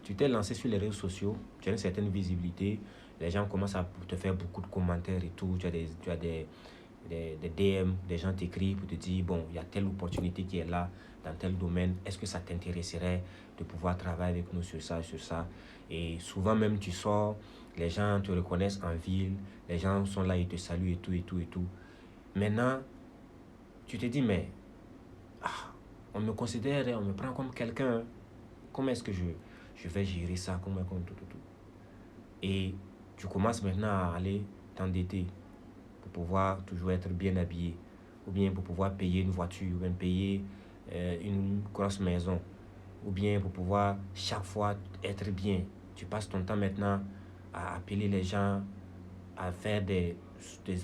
tu t'es lancé sur les réseaux sociaux, tu as une certaine visibilité, les gens commencent à te faire beaucoup de commentaires et tout, tu as des DM, des gens t'écrivent pour te dire, bon, il y a telle opportunité qui est là, dans tel domaine, est-ce que ça t'intéresserait de pouvoir travailler avec nous sur ça, sur ça? Et souvent même, tu sors, les gens te reconnaissent en ville, les gens sont là, ils te saluent et tout, et tout, et tout. Maintenant, tu te dis, mais on me considère, on me prend comme quelqu'un. Comment est-ce que je vais gérer ça? Comment tout. Et tu commences maintenant à aller t'endetter pour pouvoir toujours être bien habillé, ou bien pour pouvoir payer une voiture, ou bien payer une grosse maison, ou bien pour pouvoir chaque fois être bien. Tu passes ton temps maintenant à appeler les gens, à faire des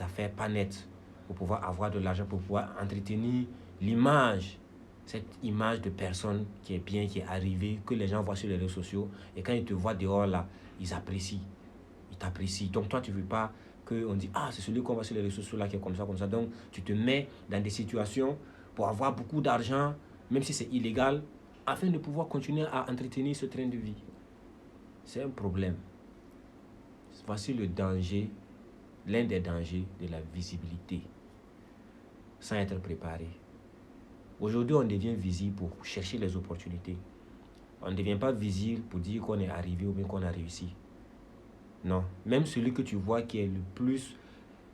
affaires pas nettes, pour pouvoir avoir de l'argent, pour pouvoir entretenir l'image, cette image de personne qui est bien, qui est arrivée, que les gens voient sur les réseaux sociaux. Et quand ils te voient dehors là, ils apprécient, ils t'apprécient. Donc toi, tu ne veux pas qu'on dise, ah, c'est celui qu'on voit sur les réseaux sociaux là qui est comme ça, comme ça. Donc tu te mets dans des situations pour avoir beaucoup d'argent, même si c'est illégal, afin de pouvoir continuer à entretenir ce train de vie. C'est un problème. Voici le danger, l'un des dangers de la visibilité, sans être préparé. Aujourd'hui, on devient visible pour chercher les opportunités. On ne devient pas visible pour dire qu'on est arrivé ou bien qu'on a réussi. Non. Même celui que tu vois qui est le plus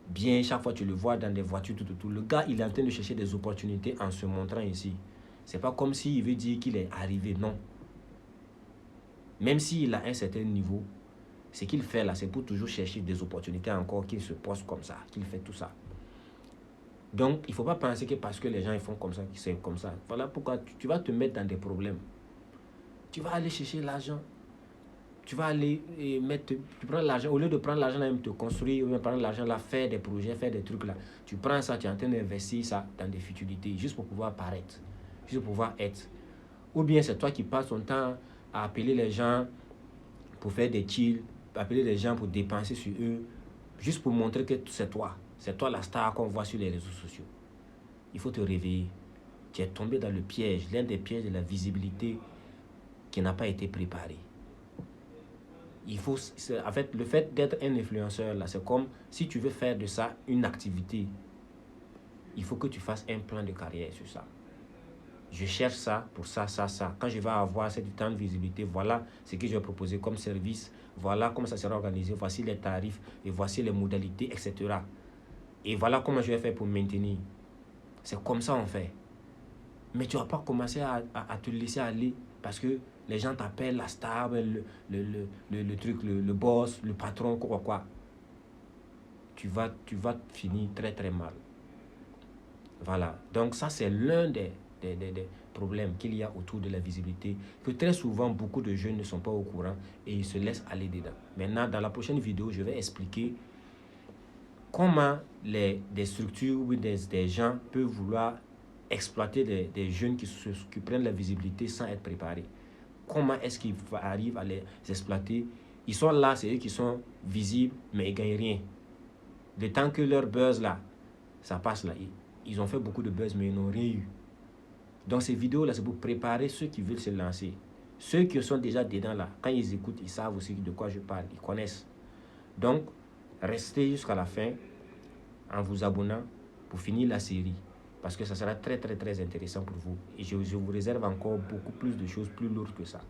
bien, chaque fois tu le vois dans des voitures, tout. Le gars, il est en train de chercher des opportunités en se montrant ici. C'est pas comme s'il veut dire qu'il est arrivé, non. Même s'il a un certain niveau, ce qu'il fait là, c'est pour toujours chercher des opportunités encore, qu'il se poste comme ça, qu'il fait tout ça. Donc, il ne faut pas penser que parce que les gens ils font comme ça, c'est comme ça. Voilà pourquoi tu vas te mettre dans des problèmes. Tu vas aller chercher l'argent. Tu vas aller tu prends l'argent, au lieu de prendre l'argent là, même te construire, ou bien prendre l'argent là, faire des projets, faire des trucs là. Tu prends ça, tu es en train d'investir ça dans des futilités, juste pour pouvoir paraître, juste pour pouvoir être. Ou bien c'est toi qui passes ton temps à appeler les gens pour faire des chill, appeler les gens pour dépenser sur eux, juste pour montrer que c'est toi. C'est toi la star qu'on voit sur les réseaux sociaux. Il faut te réveiller. Tu es tombé dans le piège, l'un des pièges de la visibilité qui n'a pas été préparé. En fait, le fait d'être un influenceur, là, c'est comme si tu veux faire de ça une activité. Il faut que tu fasses un plan de carrière sur ça. Je cherche ça pour ça. Quand je vais avoir cette temps de visibilité, voilà ce que je vais proposer comme service. Voilà comment ça sera organisé. Voici les tarifs et voici les modalités, etc. Et voilà comment je vais faire pour maintenir. C'est comme ça on fait. Mais tu ne vas pas commencer à te laisser aller parce que les gens t'appellent la star, le truc, le boss, le patron, quoi. Tu vas finir très très mal. Voilà. Donc ça, c'est l'un des problèmes qu'il y a autour de la visibilité, que très souvent, beaucoup de jeunes ne sont pas au courant et ils se laissent aller dedans. Maintenant, dans la prochaine vidéo, je vais expliquer comment des structures ou des gens peuvent vouloir exploiter des jeunes qui prennent la visibilité sans être préparés. Comment est-ce qu'ils arrivent à les exploiter? Ils sont là, c'est eux qui sont visibles, mais ils ne gagnent rien. Le temps que leur buzz là, ça passe là. Ils ont fait beaucoup de buzz, mais ils n'ont rien eu. Donc ces vidéos-là, c'est pour préparer ceux qui veulent se lancer. Ceux qui sont déjà dedans là, quand ils écoutent, ils savent aussi de quoi je parle, ils connaissent. Donc, restez jusqu'à la fin en vous abonnant pour finir la série. Parce que ça sera très très très intéressant pour vous. Et je vous réserve encore beaucoup plus de choses plus lourdes que ça.